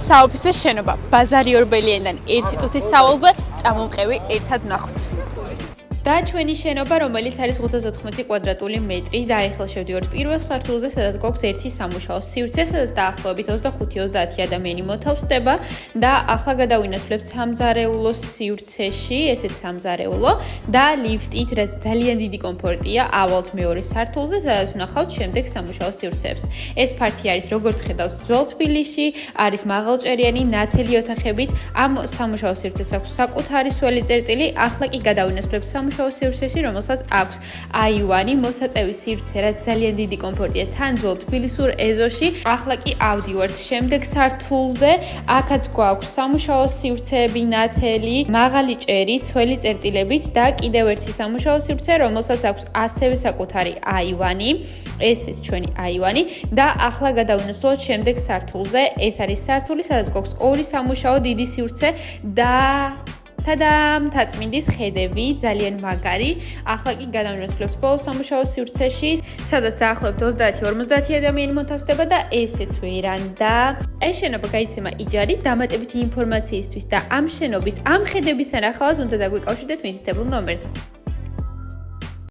საოფისე შენობა ბაზარი ორბელიანიდან 1 წუთის სავალზე წამომყევი ერთად ვნახოთ. და ჩვენი შენობა, რომელიც არის 580 კვადრატული მეტრი და ახლა შევდივართ პირველ სართულზე, სადაც გვაქვს ერთი სამუშაო სივრცე, სადაც დაახლოებით 25-30 ადამიანი მოთავსდება და ახლა გადავინაცვლებთ სამზარეულო სივრცეში, ესეც სამზარეულო და ლიფტით, რაც ძალიან დიდი კომფორტია, ავალთ მეორე სართულზე, სადაც ვნახავთ შემდეგ სამუშაო სივრცეებს. ეს ფართი არის, როგორც ხედავთ, ძველ თბილისში, არის მაღალჭერიანი, ნათელი ოთახებით, ამ სამუშაო სივრცეს აქვს საკუთარი სველი წერტილი, ახლა კი გადავინაცვლებთ სამუშაო სივრცეში, რომელსაც აქვს აივანი, მოსაწევი სივრცე, რაც ძალიან დიდი კომფორტია თან ძველ თბილისურ ეზოში. ახლა კი ავდივართ შემდეგ სართულზე, აქაც გვაქვს სამუშაო სივრცეები, ნათელი, მაღალი ჭერი, თველი წერტილებით და კიდევ ერთი სამუშაო სივრცე, რომელსაც აქვს ასევე საკუთარი აივანი. ესეც ჩვენი აივანი და ახლა გადავინაცვლოთ შემდეგ სართულზე. ეს არის სართული, სადაც გვაქვს ორი სამუშაო დიდი სივრცე და თადამ, თაწმინდის ხედები, ძალიან მაგარი. ახლა კი გადავინაცვლებთ ბოლო სამუშაო სივრცეში, სადაც დაახლოებით 30-50 ადამიანი მოთავსდება და ესეც ვერანდა. ეს შენობა გაიცემა იჯარით დამატებითი ინფორმაციისთვის და ამ შენობის, ამ ხედების თანახმად უნდა დაგვიკავშირდეთ მითითებულ ნომერზე.